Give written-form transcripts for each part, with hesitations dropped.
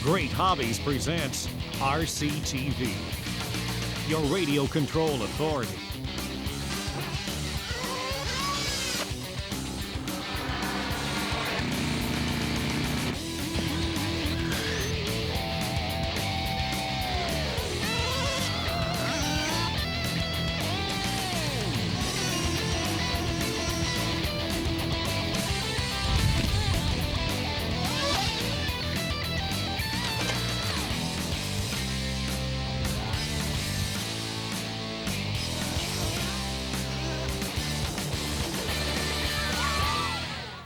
Great Hobbies presents RCTV, your radio control authority.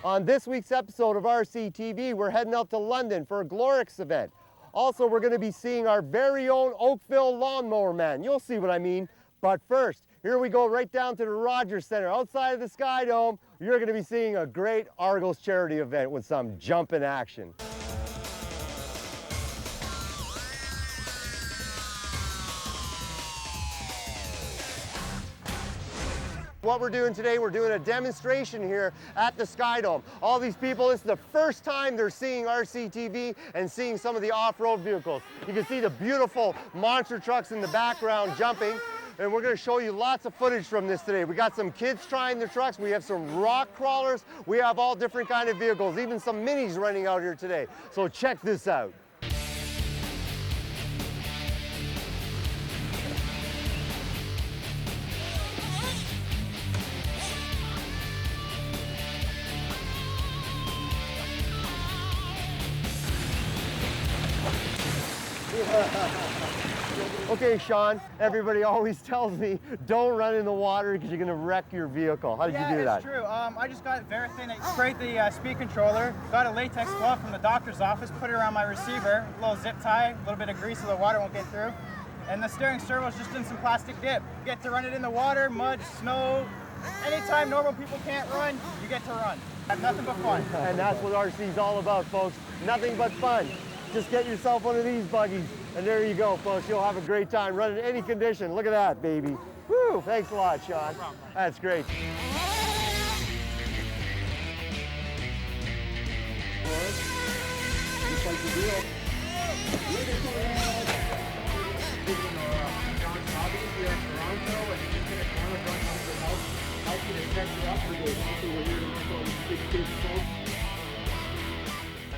On this week's episode of RCTV, we're heading up to London for a Glorix event. Also, we're going to be seeing our very own Oakville Lawnmower Man. You'll see what I mean. But first, here we go right down to the Rogers Center. Outside of the Sky Dome, you're going to be seeing a great Argos charity event with some jumping action. What we're doing today, we're doing a demonstration here at the Sky Dome. All these people, this is the first time they're seeing RCTV and seeing some of the off-road vehicles. You can see the beautiful monster trucks in the background jumping, and we're going to show you lots of footage from this today. We got some kids trying the trucks, we have some rock crawlers, we have all different kind of vehicles, even some minis running out here today. So check this out. Okay, Sean, everybody always tells me don't run in the water because you're going to wreck your vehicle. How did you do that? Yeah, it's true. I just got Verithin. I sprayed the speed controller, got a latex glove from the doctor's office, put it around my receiver, a little zip tie, a little bit of grease so the water won't get through. And the steering servo's just in some plastic dip. You get to run it in the water, mud, snow. Anytime normal people can't run, you get to run. Nothing but fun. And that's what RC's all about, folks. Nothing but fun. Just get yourself one of these buggies, and there you go, folks. You'll have a great time running any condition. Look at that, baby. Woo! Thanks a lot, Sean. No problem. That's great.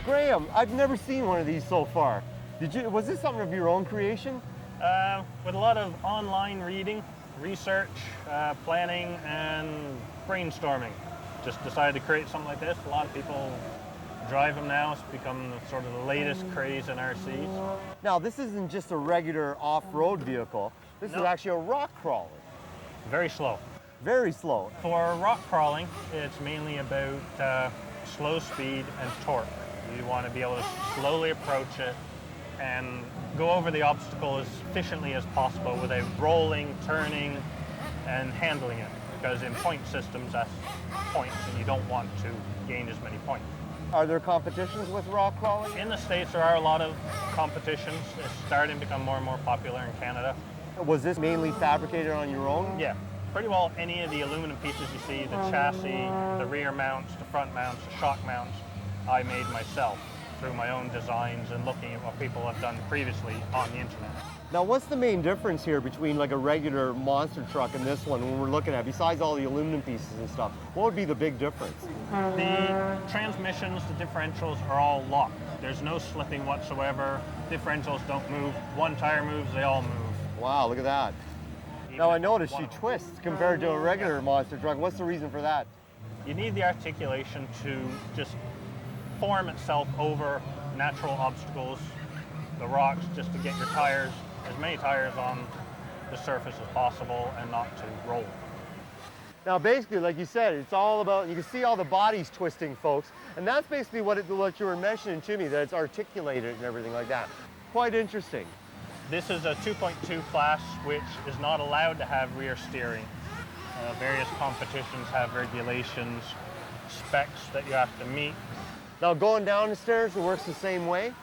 Graham, I've never seen one of these so far. Was this something of your own creation? With a lot of online reading, research, planning, and brainstorming. Just decided to create something like this. A lot of people drive them now. It's become sort of the latest craze in RCs. Now, this isn't just a regular off-road vehicle. This is actually a rock crawler. Very slow. Very slow. For rock crawling, it's mainly about slow speed and torque. You want to be able to slowly approach it and go over the obstacle as efficiently as possible without rolling, turning, and handling it. Because in point systems, that's points, and you don't want to gain as many points. Are there competitions with rock crawling? In the States, there are a lot of competitions. It's starting to become more and more popular in Canada. Was this mainly fabricated on your own? Yeah, pretty well any of the aluminum pieces you see, the chassis, the rear mounts, the front mounts, the shock mounts, I made myself through my own designs and looking at what people have done previously on the internet. Now, what's the main difference here between like a regular monster truck and this one when we're looking at, besides all the aluminum pieces and stuff? What would be the big difference? The transmissions, the differentials are all locked. There's no slipping whatsoever. Differentials don't move. One tire moves, they all move. Wow, look at that. Now, I noticed she twists compared to a regular monster truck. What's the reason for that? You need the articulation to just form itself over natural obstacles, the rocks, just to get your tires, as many tires on the surface as possible and not to roll. Now, basically, like you said, it's all about, you can see all the bodies twisting, folks, and that's basically what you were mentioning to me, that it's articulated and everything like that. Quite interesting. This is a 2.2 class, which is not allowed to have rear steering. Various competitions have regulations, specs that you have to meet. Now, going down the stairs, it works the same way?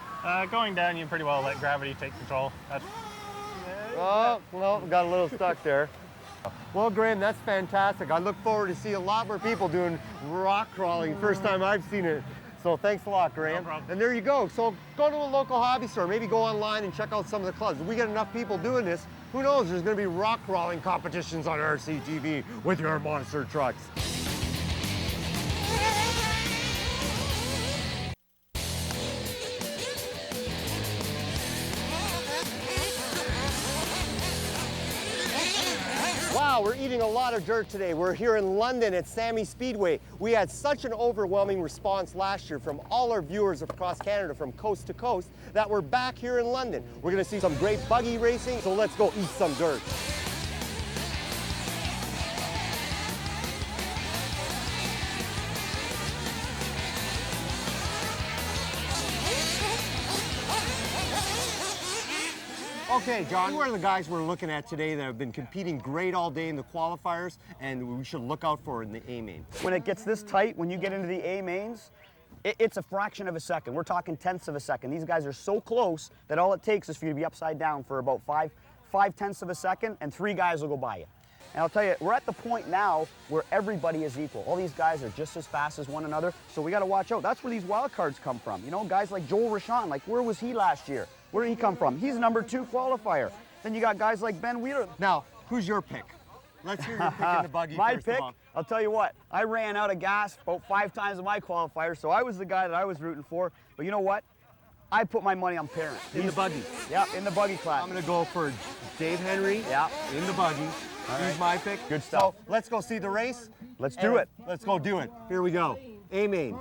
Going down, you pretty well let gravity take control. Oh, well, got a little stuck there. Well, Graham, that's fantastic. I look forward to see a lot more people doing rock crawling. First time I've seen it. So thanks a lot, Graham. No problem. And there you go. So go to a local hobby store, maybe go online and check out some of the clubs. If we get enough people doing this, who knows, there's gonna be rock crawling competitions on RCTV with your monster trucks. Wow, we're eating a lot of dirt today. We're here in London at Sammy Speedway. We had such an overwhelming response last year from all our viewers across Canada from coast to coast that we're back here in London. We're gonna see some great buggy racing, so let's go eat some dirt. Okay, John, who are the guys we're looking at today that have been competing great all day in the qualifiers and we should look out for in the A-main? When it gets this tight, when you get into the A-mains, it's a fraction of a second. We're talking tenths of a second. These guys are so close that all it takes is for you to be upside down for about five tenths of a second, and 3 guys will go by you. And I'll tell you, we're at the point now where everybody is equal. All these guys are just as fast as one another, so we got to watch out. That's where these wild cards come from. You know, guys like Joel Rashawn, like where was he last year? Where did he come from? He's number 2 qualifier. Then you got guys like Ben Wheeler. Now, who's your pick? Let's hear your pick in the buggy My first pick, of all. I'll tell you what, I ran out of gas about 5 times in my qualifier, so I was the guy that I was rooting for. But you know what? I put my money on Parent. In the buggy. Yeah, in the buggy class. I'm gonna go for Dave Henry. Yeah. In the buggy. right. He's my pick. Good stuff. So let's go see the race. Let's do it. Let's go do it. Here we go. A-main.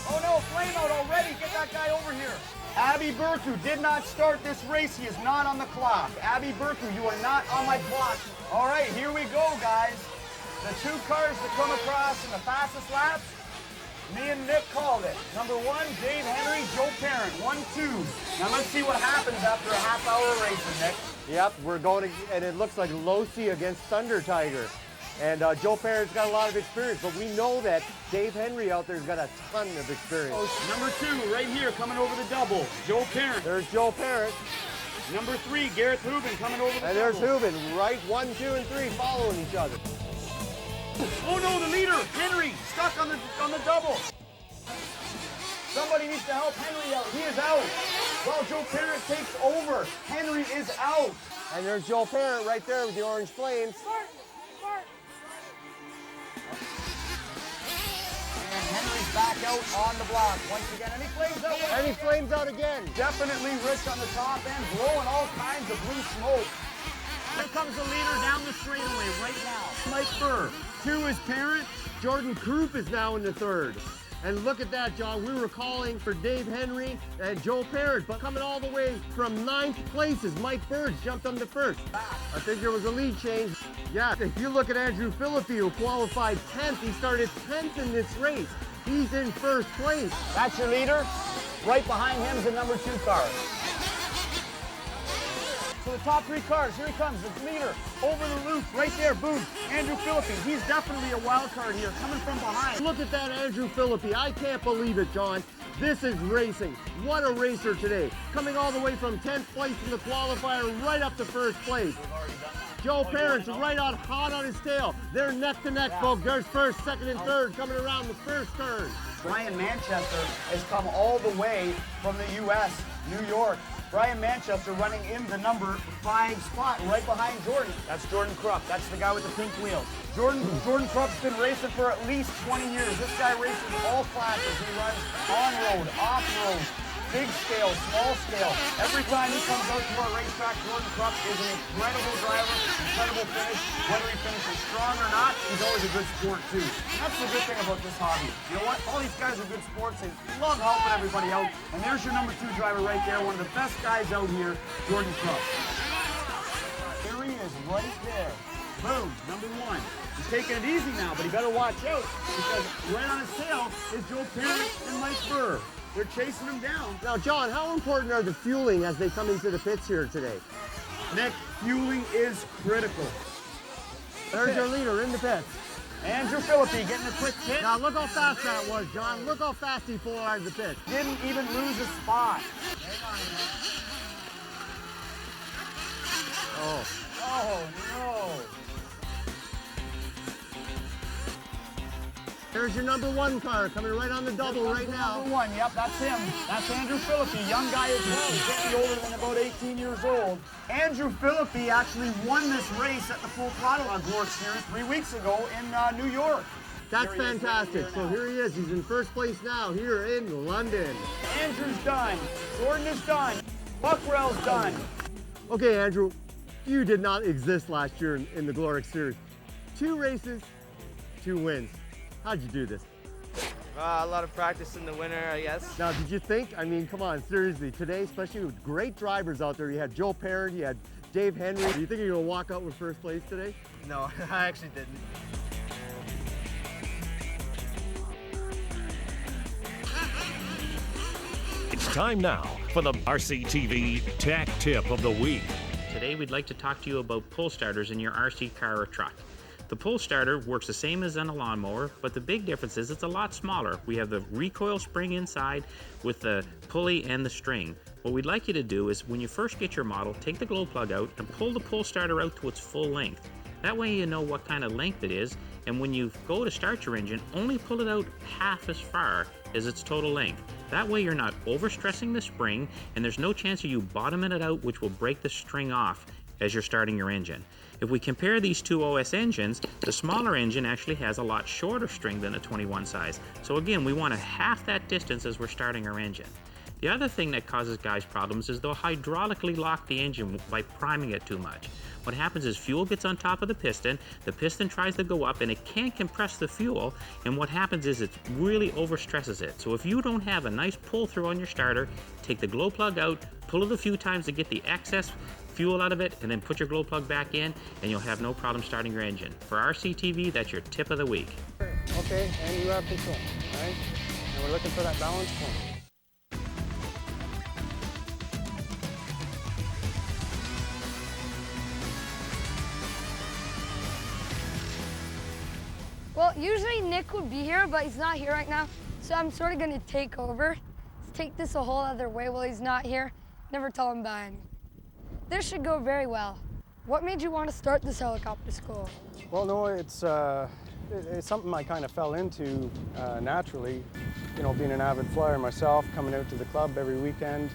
Oh no, flame out already. Get that guy over here. Abby Burku did not start this race. He is not on the clock. Abby Burku, you are not on my clock. All right, here we go, guys. The 2 cars that come across in the fastest laps, me and Nick called it. Number 1, Dave Henry, Joe Parent, 1-2. Now let's see what happens after a half-hour of racing, Nick. Yep, we're going to, and it looks like Losi against Thunder Tiger. And Joe Parent's got a lot of experience, but we know that Dave Henry out there's got a ton of experience. Number 2, right here, coming over the double, Joe Parent. There's Joe Parent, Number 3, Gareth Hubin coming over the and there's double. Hubin, right? 1, 2, and 3 following each other. Oh no, the leader, Henry, stuck on the double. Somebody needs to help Henry out. He is out. Well, Joe Parent takes over. Henry is out. And there's Joe Parent right there with the orange flames. And Henry's back out on the block once again. And he flames out. And he flames out again. Definitely Rich on the top end, blowing all kinds of blue smoke. Here comes the leader down the straightaway right now. Mike Burr. 2 is Parent. Jordan Krupp is now in the 3rd. And look at that, John. We were calling for Dave Henry and Joe Parent, but coming all the way from 9th place is Mike Birds jumped on the 1st. I think there was a lead change. Yeah, if you look at Andrew Philippi, who qualified 10th, he started 10th in this race. He's in 1st place. That's your leader. Right behind him is the number 2 car. So the top 3 cars, here he comes, the leader, over the loop, right there, boom, Andrew Philippi. He's definitely a wild card here, coming from behind. Look at that Andrew Philippi. I can't believe it, John. This is racing. What a racer today. Coming all the way from 10th place in the qualifier right up to 1st place. Joe Parent's right on, hot on his tail. They're neck to neck, folks. There's 1st, 2nd, and 3rd coming around the 1st turn. Brian Manchester has come all the way from the U.S., New York. Brian Manchester running in the number 5 spot right behind Jordan. That's Jordan Krupp. That's the guy with the pink wheels. Jordan Krupp's been racing for at least 20 years. This guy races all classes. He runs on-road, off-road, big scale, small scale. Every time he comes out to our racetrack, Jordan Krupp is an incredible driver, incredible finish. Whether he finishes strong or not, he's always a good sport too. And that's the good thing about this hobby. You know what? All these guys are good sports. They love helping everybody out. And there's your number 2 driver right there, one of the best guys out here, Jordan Krupp. There he is, right there. Boom, number 1. He's taking it easy now, but he better watch out because right on his tail is Joe Parent and Mike Burr. They're chasing him down. Now, John, how important are the fueling as they come into the pits here today? Nick, fueling is critical. There's your leader in the pits. Andrew Philippi getting a quick hit. Now, look how fast that was, John. Look how fast he pulled out of the pit. Didn't even lose a spot. Oh. There's your number 1 car coming right on the double right now. Number 1, yep, that's him. That's Andrew Philippi, young guy as well. He's getting older than about 18 years old. Andrew Philippi actually won this race at the Full Throttle on Gloric Series 3 weeks ago in New York. That's fantastic. So here he is. He's in first place now here in London. Andrew's done. Jordan is done. Buckrell's done. Okay, Andrew, you did not exist last year in the Gloric Series. 2 races, 2 wins. How'd you do this? A lot of practice in the winter, I guess. Now, did you think, I mean, come on, seriously, today, especially with great drivers out there, you had Joe Parent, you had Dave Henry. Do you think you're gonna walk out with first place today? No, I actually didn't. It's time now for the RCTV Tech Tip of the Week. Today we'd like to talk to you about pull starters in your RC car or truck. The pull starter works the same as in a lawnmower, but the big difference is it's a lot smaller. We have the recoil spring inside with the pulley and the string. What we'd like you to do is when you first get your model, take the glow plug out and pull the pull starter out to its full length. That way you know what kind of length it is, and when you go to start your engine, only pull it out half as far as its total length. That way you're not overstressing the spring, and there's no chance of you bottoming it out, which will break the string off as you're starting your engine. If we compare these 2 OS engines, the smaller engine actually has a lot shorter string than a 21 size. So again, we want to half that distance as we're starting our engine. The other thing that causes guys problems is they'll hydraulically lock the engine by priming it too much. What happens is fuel gets on top of the piston tries to go up and it can't compress the fuel, and what happens is it really overstresses it. So if you don't have a nice pull through on your starter, take the glow plug out, pull it a few times to get the excess fuel out of it, and then put your glow plug back in, and you'll have no problem starting your engine. For RCTV, that's your tip of the week. Okay, and you have control, all right? And we're looking for that balance point. Well, usually Nick would be here, but he's not here right now, so I'm sort of gonna take over. Let's take this a whole other way while he's not here. Never tell him bye. This should go very well. What made you want to start this helicopter school? Well, no, it's something I kind of fell into naturally. You know, being an avid flyer myself, coming out to the club every weekend.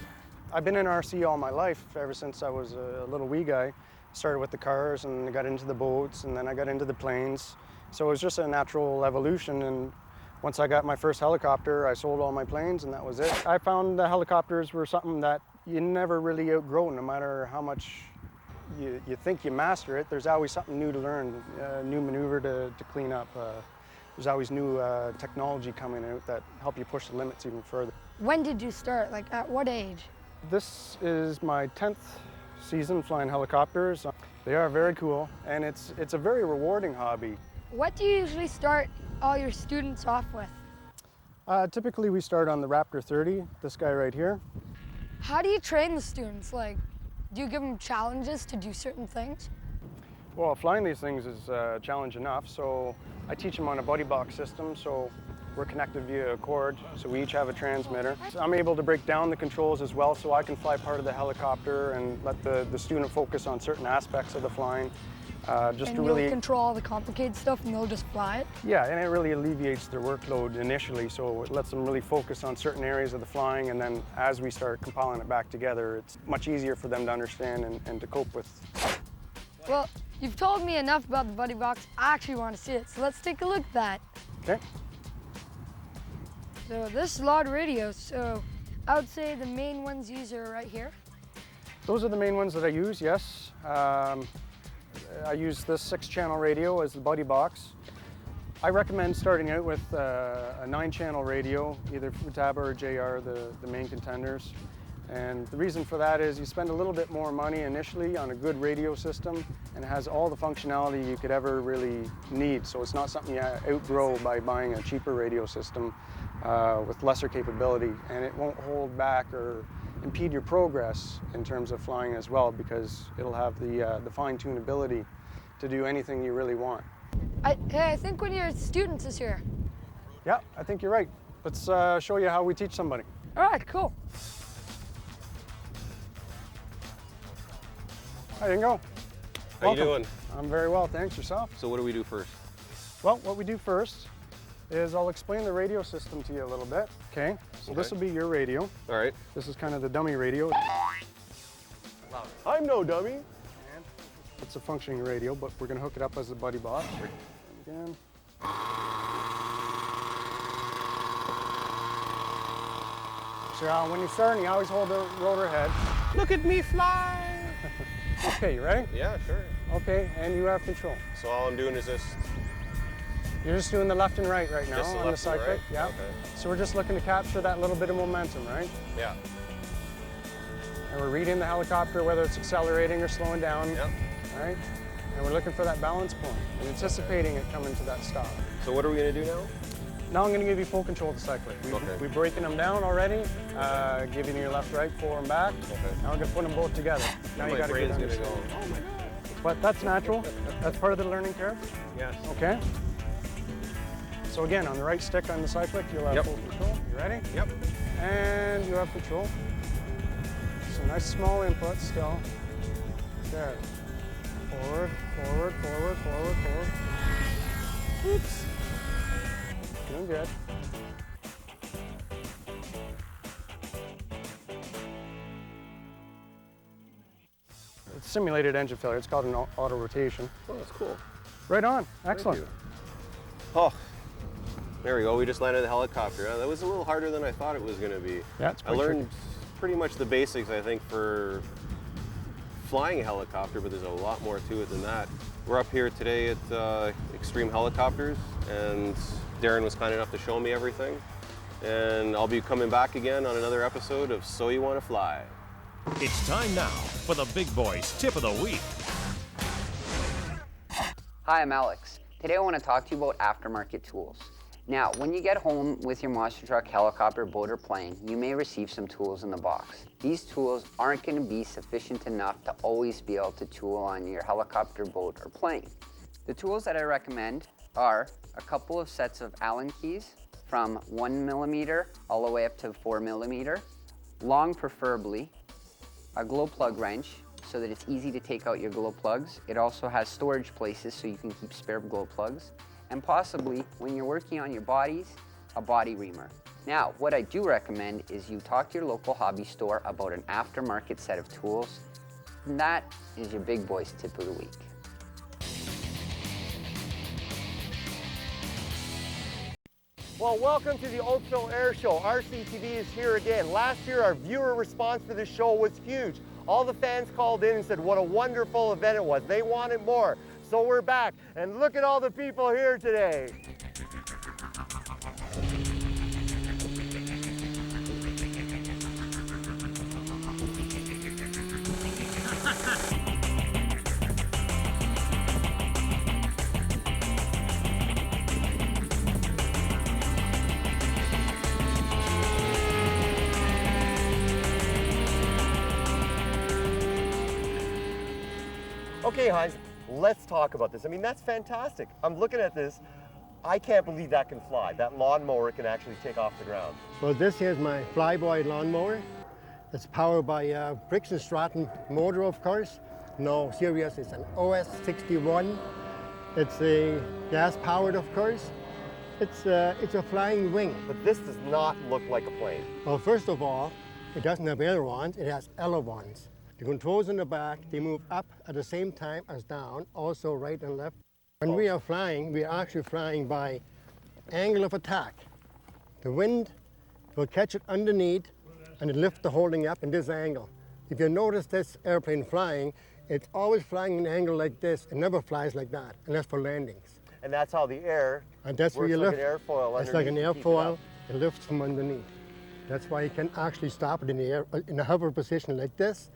I've been in RC all my life, ever since I was a little wee guy. Started with the cars and I got into the boats, and then I got into the planes. So it was just a natural evolution, and once I got my first helicopter, I sold all my planes and that was it. I found the helicopters were something that you never really outgrow, no matter how much you think you master it. There's always something new to learn, new maneuver to clean up. There's always new technology coming out that help you push the limits even further. When did you start? Like, at what age? This is my 10th season flying helicopters. They are very cool, and it's a very rewarding hobby. What do you usually start all your students off with? Typically we start on the Raptor 30, this guy right here. How do you train the students? Like, do you give them challenges to do certain things? Well, flying these things is a challenge enough, so I teach them on a buddy box system, so we're connected via a cord, so we each have a transmitter. So I'm able to break down the controls as well, so I can fly part of the helicopter and let the student focus on certain aspects of the flying. Just and to you'll really control all the complicated stuff and they'll just fly it? Yeah, and it really alleviates their workload initially, so it lets them really focus on certain areas of the flying, and then as we start compiling it back together, it's much easier for them to understand and to cope with. Well, you've told me enough about the buddy box. I actually want to see it, so let's take a look at that. Okay. So this is a lot of radios, so I would say the main ones used are right here. Those are the main ones that I use, yes. I use this 6-channel radio as the buddy box. I recommend starting out with a 9-channel radio, either Futaba or JR, the main contenders. And the reason for that is you spend a little bit more money initially on a good radio system, and it has all the functionality you could ever really need. So it's not something you outgrow by buying a cheaper radio system with lesser capability, and it won't hold back or impede your progress in terms of flying as well, because it'll have the fine-tune ability to do anything you really want. Hey, I think one of your students is here. Yeah, I think you're right. Let's show you how we teach somebody. All right, cool. Hi, Ingo. How you doing? I'm very well, thanks. Yourself? So what do we do first? Well, what we do first is I'll explain the radio system to you a little bit. Okay, so this will be your radio. All right. This is kind of the dummy radio. I'm no dummy. And it's a functioning radio, but we're gonna hook it up as a buddy box. Again. So when you're starting, you always hold the rotor head. Look at me fly. Okay, you ready? Yeah, sure. Okay, and you have control. So all I'm doing is just You're just doing the left and right now Just the on the left and cyclic. right? Yeah. Okay. So we're just looking to capture that little bit of momentum, right? yeah. And we're reading the helicopter, whether it's accelerating or slowing down. Yep. Right? And we're looking for that balance point and anticipating it coming to that stop. So what are we gonna do now? Now I'm going to give you full control of the cyclic. Okay. We're breaking them down already, giving you your left, right, forward, and back. Okay. Now we're going to put them both together. Now you My got to brain's get gonna understand. go, oh my God. But that's natural. That's part of the learning curve. Yes. Okay. So again, on the right stick on the cyclic, you'll have Yep. full control. You ready? Yep. And you have control. So nice small input still. There. Forward, forward, forward, forward, forward. Oops. Doing good. It's simulated engine failure. It's called an auto rotation. Oh, that's cool. Right on. Excellent. you. Oh, there we go. We just landed the helicopter. That was a little harder than I thought it was going to be. Yeah, it's I quite learned pretty much the basics, I think, for flying a helicopter, but there's a lot more to it than that. We're up here today at Extreme Helicopters, and Darren was kind enough to show me everything. And I'll be coming back again on another episode of So You Want to Fly. It's time now for the big boys' tip of the week. Hi, I'm Alex. Today I want to talk to you about aftermarket tools. Now, when you get home with your monster truck, helicopter, boat, or plane, you may receive some tools in the box. These tools aren't going to be sufficient enough to always be able to tool on your helicopter, boat, or plane. The tools that I recommend are a couple of sets of Allen keys from 1mm all the way up to 4mm, long preferably, a glow plug wrench so that it's easy to take out your glow plugs. It also has storage places so you can keep spare glow plugs. And possibly, when you're working on your bodies, a body reamer. Now, what I do recommend is you talk to your local hobby store about an aftermarket set of tools. And that is your big boys tip of the week. Well, welcome to the Oakville Air Show. RCTV is here again. Last year, our viewer response for the show was huge. All the fans called in and said what a wonderful event it was. They wanted more. So we're back, and look at all the people here today. Okay, Heinz, let's talk about this. I mean, that's fantastic. I'm looking at this. I can't believe that can fly. That lawnmower can actually take off the ground. Well, this here's my Flyboy lawnmower. It's powered by a Briggs & Stratton motor, of course. No, serious, it's an OS61. It's a gas-powered, of course. It's a flying wing. But this does not look like a plane. Well, first of all, it doesn't have ailerons, it has ailerons. The controls in the back, they move up at the same time as down, also right and left. When we are flying, we are actually flying by angle of attack. The wind will catch it underneath and it lifts the holding up in this angle. If you notice this airplane flying, it's always flying an angle like this. It never flies like that, unless for landings. And that's how the air And that's where you works lift. like an airfoil. It's like an underneath to keep it airfoil. up. It lifts from underneath. That's why you can actually stop it in the air, in a hover position like this.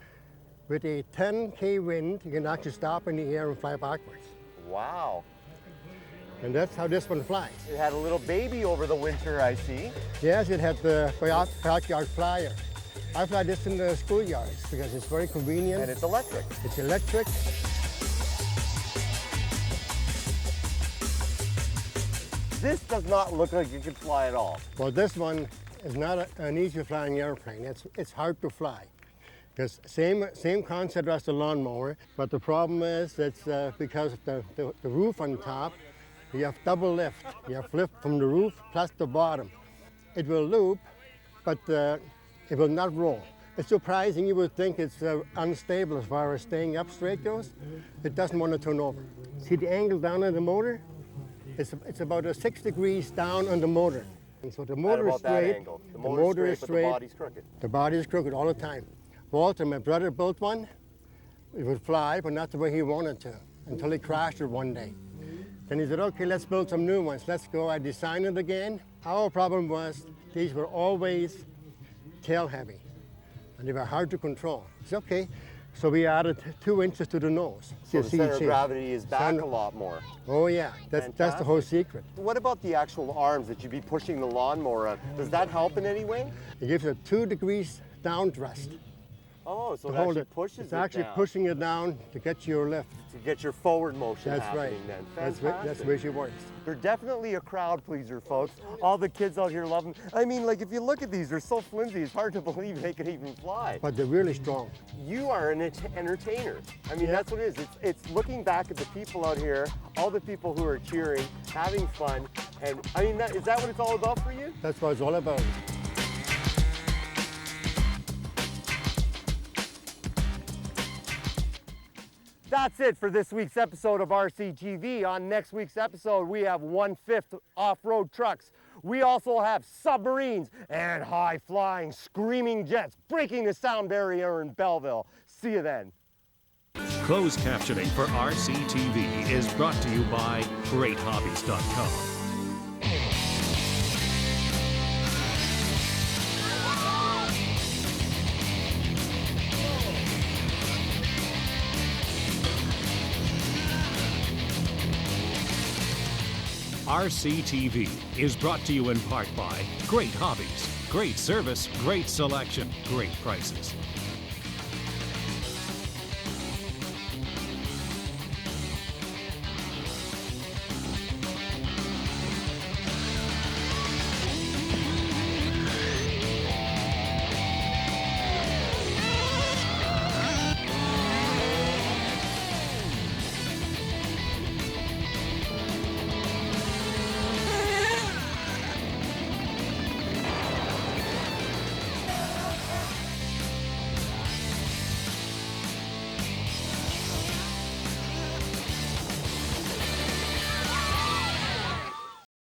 With a 10K wind, you can actually stop in the air and fly backwards. Wow. And that's how this one flies. It had a little baby over the winter, I see. Yes, it had the backyard flyer. I fly this in the schoolyards because it's very convenient. And it's electric. It's electric. This does not look like it can fly at all. Well, this one is not an easy flying airplane. It's hard to fly. Because same concept as the lawnmower, but the problem is it's because of the roof on top, You have double lift. You have lift from the roof plus the bottom. It will loop, but it will not roll. It's surprising. You would think it's unstable as far as staying up straight goes. It doesn't want to turn over. See the angle down on the motor? It's about 6 degrees down on the motor. And so the motor is straight. The motor is straight, but the body's crooked. The body is crooked all the time. Walter, my brother, built one. It would fly, but not the way he wanted to, until he crashed it one day. Then he said, okay, let's build some new ones. Let's go. I designed it again. Our problem was these were always tail heavy, and they were hard to control. It's okay. So we added 2 inches to the nose. So the center of gravity is back a lot more. Oh yeah, that's the whole secret. What about the actual arms that you'd be pushing the lawnmower on? Does that help in any way? It gives a 2 degrees down thrust. Oh, so it actually pushes it down. It's actually pushing it down to get your lift. To get your forward motion That's happening right. then. That's the way she works. They're definitely a crowd pleaser, folks. All the kids out here love them. I mean, like, if you look at these, they're so flimsy, it's hard to believe they can even fly. But they're really strong. You are an entertainer. I mean, that's what it is. It's looking back at the people out here, all the people who are cheering, having fun. And, I mean, is that what it's all about for you? That's what it's all about. That's it for this week's episode of RCTV. On next week's episode, we have 1/5 off-road trucks. We also have submarines and high-flying, screaming jets breaking the sound barrier in Belleville. See you then. Closed captioning for RCTV is brought to you by GreatHobbies.com. RCTV is brought to you in part by Great Hobbies. Great service, great selection, great prices.